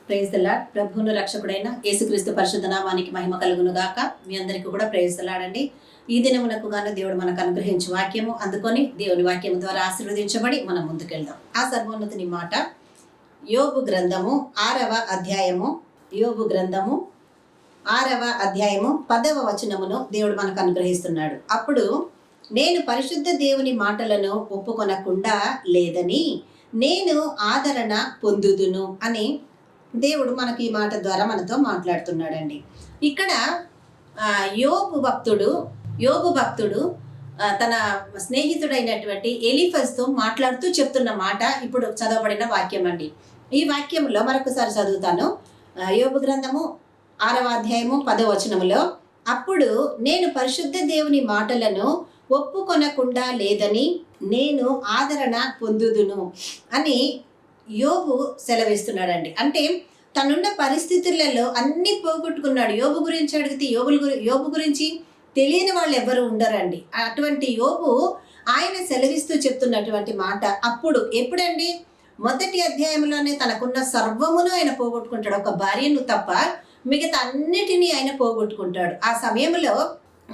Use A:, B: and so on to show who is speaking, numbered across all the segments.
A: Praise the lord. ప్రభువును రక్షకుడైన యేసుక్రీస్తు పరిశుద్ధ నామానికి మహిమ కలుగును గాక. మీ అందరికీ కూడా ప్రైజ్ ది లార్డ్ అండి. ఈ దినమునకు గాను దేవుడు మనకు అనుగ్రహించే వాక్యము అందుకొని దేవుని వాక్యం ద్వారా ఆశీర్వదించబడి మనం ముందుకెళ్దాం. ఆ సర్వోన్నతుని మాట యోబు గ్రంథము 6వ అధ్యాయము. యోబు గ్రంథము 6వ అధ్యాయము 10వ వచనమును దేవుడు మనకు అనుగ్రహిస్తున్నాడు. అప్పుడు నేను పరిశుద్ధ దేవుని మాటలను ఒప్పుకొనకుండా లేదని నేను ఆదరణ పొందుదును అని దేవుడు మనకి ఈ మాట ద్వారా మనతో మాట్లాడుతున్నాడండి. ఇక్కడ యోబు భక్తుడు తన స్నేహితుడైనటువంటి ఎలీఫజ్తో మాట్లాడుతూ చెప్తున్న మాట ఇప్పుడు చదవబడిన వాక్యం అండి. ఈ వాక్యంలో మరొకసారి చదువుతాను. యోబు గ్రంథము 6వ అధ్యాయము 10వ వచనములో అప్పుడు నేను పరిశుద్ధ దేవుని మాటలను ఒప్పుకొనకుండా లేదని నేను ఆదరణ పొందుదును అని యోబు సెలవిస్తున్నాడండి. అంటే తనున్న పరిస్థితులలో అన్ని పోగొట్టుకున్నాడు. యోబు గురించి అడిగితే యోబు గురించి తెలియని వాళ్ళు ఎవరు ఉండరండి. అటువంటి యోబు ఆయన సెలవిస్తూ చెప్తున్నటువంటి మాట అప్పుడు ఎప్పుడండి? మొదటి అధ్యాయంలోనే తనకున్న సర్వమును ఆయన పోగొట్టుకుంటాడు. ఒక భార్యను తప్ప మిగతా అన్నిటినీ ఆయన పోగొట్టుకుంటాడు. ఆ సమయంలో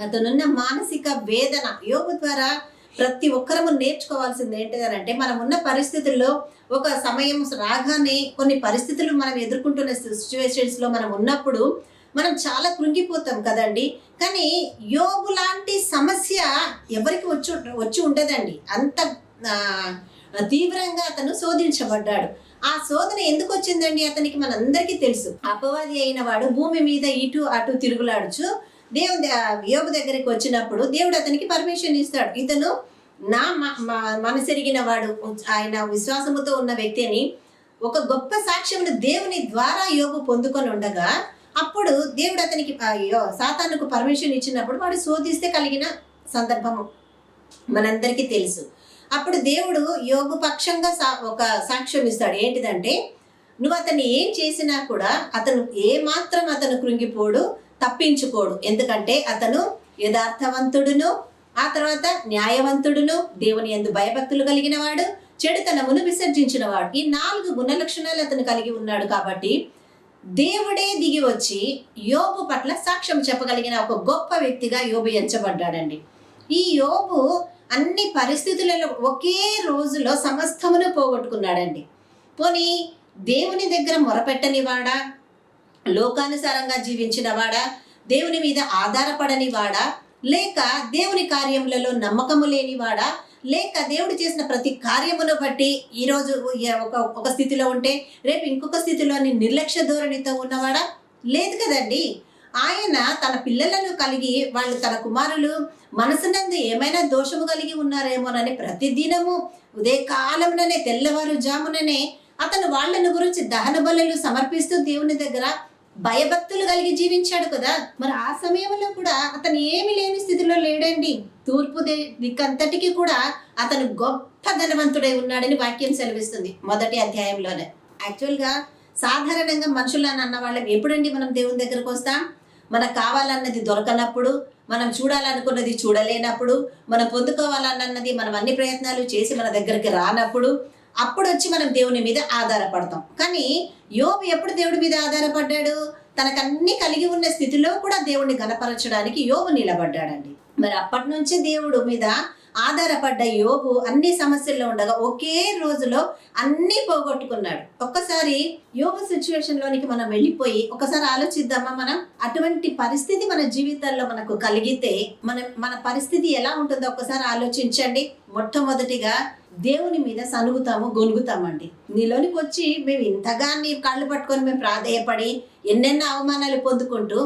A: అతనున్న మానసిక వేదన యోబు ద్వారా ప్రతి ఒక్కరము నేర్చుకోవాల్సింది ఏంటిదనంటే, మనం ఉన్న పరిస్థితుల్లో ఒక సమయం రాగానే కొన్ని పరిస్థితులు మనం ఎదుర్కొంటున్న సిచ్యువేషన్స్లో మనం ఉన్నప్పుడు మనం చాలా కృంగిపోతాం కదండి. కానీ యోబు లాంటి సమస్య ఎవరికి వచ్చి ఉండదండి. అంత తీవ్రంగా అతను శోధించబడ్డాడు. ఆ శోధన ఎందుకు వచ్చిందండి అతనికి? మనందరికీ తెలుసు. అపవాది అయిన వాడు భూమి మీద ఇటు అటు తిరుగులాడుచు దేవుని యోబు దగ్గరికి వచ్చినప్పుడు దేవుడు అతనికి పర్మిషన్ ఇస్తాడు. ఇతను నా మనసెరిగిన వాడు, ఆయన విశ్వాసముతో ఉన్న వ్యక్తిని ఒక గొప్ప సాక్ష్యమును దేవుని ద్వారా యోబు పొందుకొని ఉండగా అప్పుడు దేవుడు అతనికి సాతానుకు పర్మిషన్ ఇచ్చినప్పుడు వాడు శోధిస్తే కలిగిన సందర్భము మనందరికీ తెలుసు. అప్పుడు దేవుడు యోబు పక్షంగా ఒక సాక్ష్యం ఇస్తాడు. ఏంటిదంటే, నువ్వు అతన్ని ఏం చేసినా కూడా అతను ఏమాత్రం అతను కృంగిపోడు, తప్పించుకోడు. ఎందుకంటే అతను యథార్థవంతుడును, ఆ తర్వాత న్యాయవంతుడును, దేవుని యందు భయభక్తులు కలిగిన వాడు, చెడుతనమును విసర్జించిన వాడు. ఈ 4 గుణ లక్షణాలు అతను కలిగి ఉన్నాడు. కాబట్టి దేవుడే దిగి వచ్చి యోబు పట్ల సాక్ష్యం చెప్పగలిగిన ఒక గొప్ప వ్యక్తిగా యోబు ఎంచబడ్డాడండి. ఈ యోబు అన్ని పరిస్థితులలో ఒకే రోజులో సమస్తమును పోగొట్టుకున్నాడండి. పోనీ దేవుని దగ్గర మొరపెట్టని వాడా, లోకానుసారంగా జీవించిన వాడా, దేవుని మీద ఆధారపడని వాడా, లేక దేవుని కార్యములలో నమ్మకము లేనివాడా, లేక దేవుడు చేసిన ప్రతి కార్యమును బట్టి ఈరోజు ఒక స్థితిలో ఉంటే రేపు ఇంకొక స్థితిలోని నిర్లక్ష్య ధోరణితో ఉన్నవాడా? లేదు కదండి. ఆయన తన పిల్లలను కలిగి వాళ్ళు తన కుమారులు మనసునందు ఏమైనా దోషము కలిగి ఉన్నారేమోనని ప్రతిదినము ఉదయకాలంలోనే తెల్లవారుజాముననే అతను వాళ్ళను గురించి దహన బలులు సమర్పిస్తూ దేవుని దగ్గర భయభక్తులు కలిగి జీవించాడు కదా. మరి ఆ సమయంలో కూడా అతను ఏమి లేని స్థితిలో లేడండి. తూర్పు దిక్కంతటికి కూడా అతను గొప్ప ధనవంతుడై ఉన్నాడని వాక్యం సెలవిస్తుంది మొదటి అధ్యాయంలోనే. యాక్చువల్గా సాధారణంగా మనుషులను అన్న వాళ్ళకి ఎప్పుడండి మనం దేవుని దగ్గరకు వస్తాం? మనకు కావాలన్నది దొరకనప్పుడు, మనం చూడాలనుకున్నది చూడలేనప్పుడు, మనం పొందుకోవాలన్నది మనం అన్ని ప్రయత్నాలు చేసి మన దగ్గరికి రానప్పుడు, అప్పుడు వచ్చి మనం దేవుని మీద ఆధారపడతాం. కానీ యోబు ఎప్పుడు దేవుడి మీద ఆధారపడ్డాడు? తనకన్నీ కలిగి ఉన్న స్థితిలో కూడా దేవుణ్ణి గణపరచడానికి యోబు నిలబడ్డాడండి. మరి అప్పటి నుంచి దేవుడు మీద ఆధారపడ్డ యోబు అన్ని సమస్యల్లో ఉండగా ఒకే రోజులో అన్ని పోగొట్టుకున్నాడు. ఒక్కసారి యోబు సిచ్యువేషన్ లోనికి మనం వెళ్ళిపోయి ఒకసారి ఆలోచిద్దామా? మనం అటువంటి పరిస్థితి మన జీవితాల్లో మనకు కలిగితే మన పరిస్థితి ఎలా ఉంటుందో ఒక్కసారి ఆలోచించండి. మొట్టమొదటిగా దేవుని మీద సనుగుతాము, గొనుగుతామండి. నీలోనికి వచ్చి మేము ఇంతగా నీ కాళ్ళు పట్టుకొని మేము ప్రాధేయపడి ఎన్నెన్నో అవమానాలు పొందుకుంటూ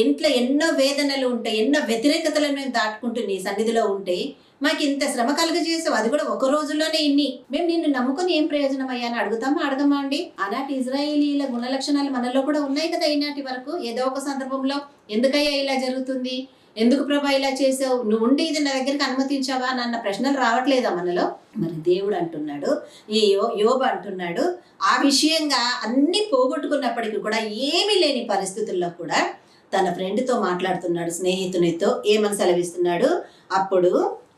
A: ఇంట్లో ఎన్నో వేదనలు ఉంటాయి, ఎన్నో వ్యతిరేకతలను మేము దాటుకుంటూ నీ సన్నిధిలో ఉంటే మాకు ఇంత శ్రమ కలుగజేసావు, అది కూడా ఒక రోజుల్లోనే ఇన్ని, మేము నిన్ను నమ్ముకొని ఏం ప్రయోజనం అయ్యా అని అడగమా అండి? ఆనాటి ఇజ్రాయేలీల గుణ లక్షణాలు మనలో కూడా ఉన్నాయి కదా. ఈనాటి వరకు ఏదో ఒక సందర్భంలో ఎందుకయ్యా ఇలా జరుగుతుంది, ఎందుకు ప్రభా ఇలా చేసావు, నువ్వు ఉండి ఇది నా దగ్గరికి అనుమతించావా అన్న ప్రశ్నలు రావట్లేదా మనలో? మరి దేవుడు అంటున్నాడు, ఈ యోబు అంటున్నాడు, ఆ విషయంగా అన్ని పోగొట్టుకున్నప్పటికీ కూడా ఏమీ లేని పరిస్థితుల్లో కూడా తన ఫ్రెండ్తో మాట్లాడుతున్నాడు, స్నేహితునితో. ఏమని సెలవిస్తున్నాడు? అప్పుడు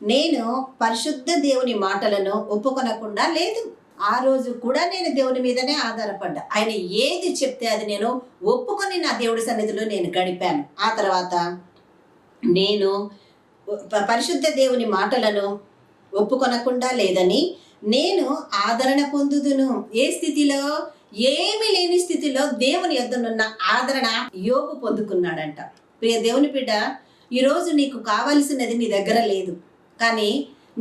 A: నేను పరిశుద్ధ దేవుని మాటలను ఒప్పుకొనకుండా లేదు. ఆ రోజు కూడా నేను దేవుని మీదనే ఆధారపడ్డా. ఆయన ఏది చెప్తే అది నేను ఒప్పుకొని నా దేవుడి సన్నిధిలో నేను గడిపాను. ఆ తర్వాత నేను పరిశుద్ధ దేవుని మాటలను ఒప్పుకొనకుండా లేదని నేను ఆదరణ పొందుదును. ఏ స్థితిలో? ఏమీ లేని స్థితిలో దేవుని యొద్దనున్న ఆదరణ యోబు పొందుకున్నాడంట. ప్రియ దేవుని బిడ్డ, ఈరోజు నీకు కావలసినది నీ దగ్గర లేదు, కానీ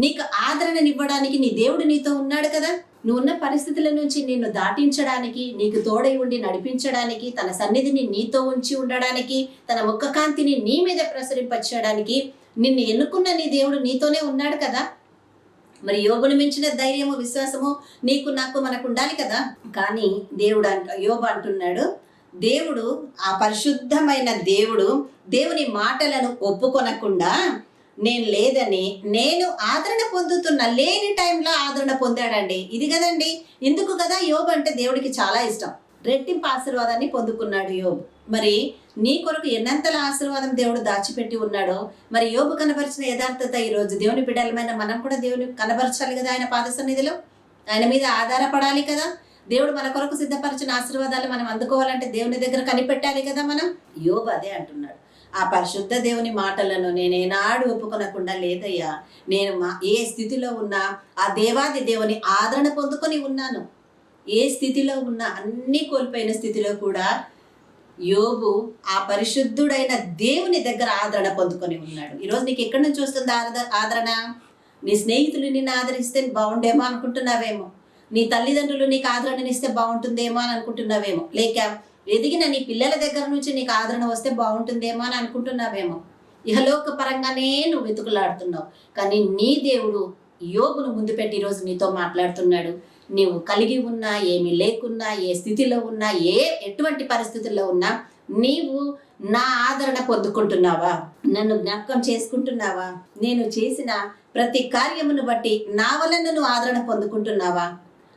A: నీకు ఆదరణనివ్వడానికి నీ దేవుడు నీతో ఉన్నాడు కదా. నువ్వున్న పరిస్థితుల నుంచి నిన్ను దాటించడానికి, నీకు తోడై ఉండి నడిపించడానికి, తన సన్నిధిని నీతో ఉంచి ఉండడానికి, తన ముఖ కాంతిని నీ మీద ప్రసరింపచేయడానికి నిన్ను ఎన్నుకున్న నీ దేవుడు నీతోనే ఉన్నాడు కదా. మరి యోబును మించిన ధైర్యము, విశ్వాసము నీకు నాకు మనకు ఉండాలి కదా. కానీ దేవుడు యోబు అంటున్నాడు, దేవుడు, ఆ పరిశుద్ధమైన దేవుడు దేవుని మాటలను ఒప్పుకొనకుండా నేను లేదని, నేను ఆదరణ పొందుతున్నా, లేని టైంలో ఆదరణ పొందాడండి. ఇది కదండి, ఎందుకు కదా యోబు అంటే దేవుడికి చాలా ఇష్టం. రెట్టింపు ఆశీర్వాదాన్ని పొందుకున్నాడు యోబు. మరి నీ కొరకు ఎన్నంతల ఆశీర్వాదం దేవుడు దాచిపెట్టి ఉన్నాడో, మరి యోబు కనబరిచిన యథార్థత ఈరోజు దేవుని బిడ్డలమైన మనం కూడా దేవుని కనబరచాలి కదా. ఆయన పాద సన్నిధిలో ఆయన మీద ఆధారపడాలి కదా. దేవుడు మన కొరకు సిద్ధపరిచిన ఆశీర్వాదాలు మనం అందుకోవాలంటే దేవుని దగ్గర కనిపెట్టాలి కదా మనం. యోబు అదే అంటున్నాడు, ఆ పరిశుద్ధ దేవుని మాటలను నేనేనాడు ఒప్పుకొనకుండా లేదయ్యా, నేను ఏ స్థితిలో ఉన్నా ఆ దేవాది దేవుని ఆదరణ పొందుకొని ఉన్నాను. ఏ స్థితిలో ఉన్నా, అన్నీ కోల్పోయిన స్థితిలో కూడా యోబు ఆ పరిశుద్ధుడైన దేవుని దగ్గర ఆదరణ పొందుకొని ఉన్నాడు. ఈరోజు నీకు ఎక్కడి నుంచి వస్తుంది ఆదరణ? నీ స్నేహితులు నిన్ను ఆదరిస్తే బాగుండేమో అనుకుంటున్నావేమో, నీ తల్లిదండ్రులు నీకు ఆదరణనిస్తే బాగుంటుందేమో అని అనుకుంటున్నావేమో, లేక ఎదిగిన నీ పిల్లల దగ్గర నుంచి నీకు ఆదరణ వస్తే బాగుంటుందేమో అని అనుకుంటున్నావేమో. ఇహలోక పరంగానే నువ్వు వెతుకులాడుతున్నావు, కానీ నీ దేవుడు యోబును ముందు పెట్టి ఈరోజు నీతో మాట్లాడుతున్నాడు. నీవు కలిగి ఉన్నా, ఏమీ లేకున్నా, ఏ స్థితిలో ఉన్నా, ఎటువంటి పరిస్థితుల్లో ఉన్నా, నీవు నా ఆదరణ పొందుకుంటున్నావా? నన్ను జ్ఞాపకం చేసుకుంటున్నావా? నేను చేసిన ప్రతి కార్యమును బట్టి నా వలన నువ్వు ఆదరణ పొందుకుంటున్నావా?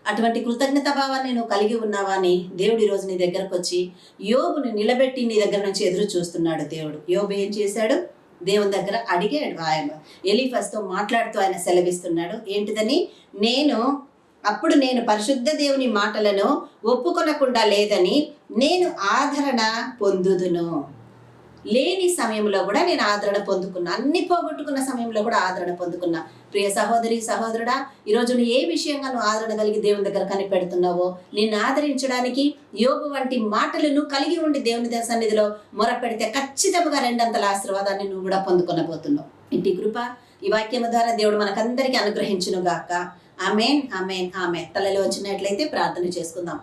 A: అటువంటి కృతజ్ఞత భావాన్ని నువ్వు కలిగి ఉన్నావా అని దేవుడు ఈరోజు నీ దగ్గరకు వచ్చి యోబుని నిలబెట్టి నీ దగ్గర నుంచి ఎదురు చూస్తున్నాడు. దేవుడు యోబు ఏం చేశాడు? దేవుని దగ్గర అడిగాడు. ఆయన ఎలీఫస్తో మాట్లాడుతూ ఆయన సెలవిస్తున్నాడు. ఏంటిదని? అప్పుడు నేను పరిశుద్ధ దేవుని మాటలను ఒప్పుకొనకుండా లేదని నేను ఆదరణ పొందుదును. లేని సమయంలో కూడా నేను ఆదరణ పొందుకున్నా, అన్ని పోగొట్టుకున్న సమయంలో కూడా ఆదరణ పొందుకున్నా. ప్రియ సహోదరి, సహోదరుడా, ఈరోజు నువ్వు ఏ విషయంగా నువ్వు ఆదరణ కలిగి దేవుని దగ్గర కనిపెడుతున్నావో, నిన్ను ఆదరించడానికి యోబు వంటి మాటలు నువ్వు కలిగి ఉండి దేవుని సన్నిధిలో మొరపెడితే ఖచ్చితంగా రెండంతల ఆశీర్వాదాన్ని నువ్వు కూడా పొందుకొనబోతున్నావు. ఇంటి కృప ఈ వాక్యము ద్వారా దేవుడు మనకందరికీ అనుగ్రహించును గాక. ఆమేన్, ఆమేన్, ఆమేన్. తలలో వచ్చినట్లయితే ప్రార్థన చేసుకుందాం.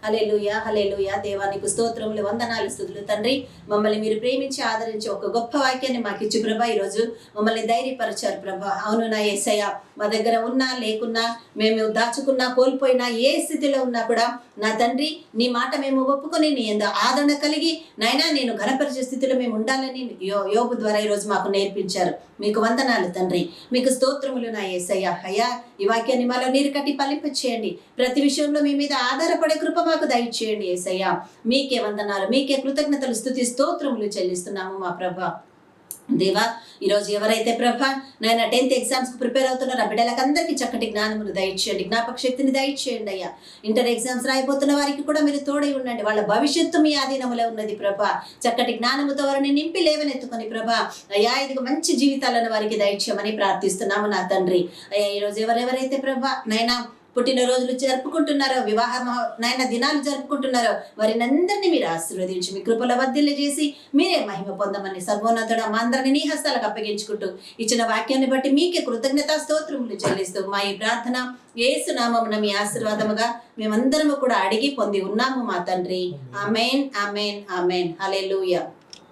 A: హల్లెలూయా, హల్లెలూయా. దేవానికి స్తోత్రములు, వందనాలు, స్తుతులు తండ్రి. మమ్మల్ని మీరు ప్రేమించి ఆదరించి ఒక గొప్ప వాక్యాన్ని మాకు ఇచ్చి ప్రభా ఈరోజు మమ్మల్ని ధైర్యపరిచారు ప్రభా. అవును నా యేసయ్య, మా దగ్గర ఉన్నా లేకున్నా, మేము దాచుకున్నా కోల్పోయినా, ఏ స్థితిలో ఉన్నా కూడా నా తండ్రి నీ మాట మేము ఒప్పుకొని నీ ఆదరణ కలిగి నాయనా నేను ఘనపరిచే స్థితిలో మేము ఉండాలని యోబు ద్వారా ఈరోజు మాకు నేర్పించారు. మీకు వందనాలు తండ్రి, మీకు స్తోత్రములు నా యేసయ్య. అయ్యా, ఈ వాక్యాన్ని మాలో నీరు కట్టి ఫలింప చేయండి. ప్రతి విషయంలో మీ మీద ఆధారపడే కృప మాకు దయచేయండి యేసయ్య. మీకే వందనాలు, మీకే కృతజ్ఞతలు, స్తుతి స్తోత్రములు చెల్లిస్తున్నాము మా ప్రభా. దేవా, ఈరోజు ఎవరైతే ప్రభా నాయన 10th ఎగ్జామ్స్కి ప్రిపేర్ అవుతున్నారో ఆ బిడ్డలకందరికీ చక్కటి జ్ఞానమును దయచేయండి, జ్ఞాపక శక్తిని దయచేయండి అయ్యా. ఇంటర్ ఎగ్జామ్స్ రాయిపోతున్న వారికి కూడా మీరు తోడై ఉండండి. వాళ్ళ భవిష్యత్తు మీ ఆధీనములో ఉన్నది ప్రభా. చక్కటి జ్ఞానముతో వారిని నింపి లేవనెత్తుకొని ప్రభా అయ్యా ఇదిగో మంచి జీవితాలను వారికి దయచేయమని ప్రార్థిస్తున్నాము నా తండ్రి. అయ్యా, ఈరోజు ఎవరెవరైతే ప్రభా నైనా పుట్టినరోజులు జరుపుకుంటున్నారో, వివాహ నాయన దినాలు జరుపుకుంటున్నారో వారిని అందరినీ మీరు ఆశీర్వదించి మీ కృపల వర్ధిల్ల చేసి మీరే మహిమ పొందమని సర్వోన్నతుడు మా అందరినీ నీ హస్తాలకు అప్పగించుకుంటూ ఇచ్చిన వాక్యాన్ని బట్టి మీకే కృతజ్ఞతా స్తోత్రములు చెల్లిస్తూ మా ఈ ప్రార్థన యేసు నామమున మీ ఆశీర్వాదముగా మేమందరము కూడా అడిగి పొంది ఉన్నాము మా తండ్రి. ఆమేన్, ఆమేన్, ఆమేన్. హల్లెలూయా.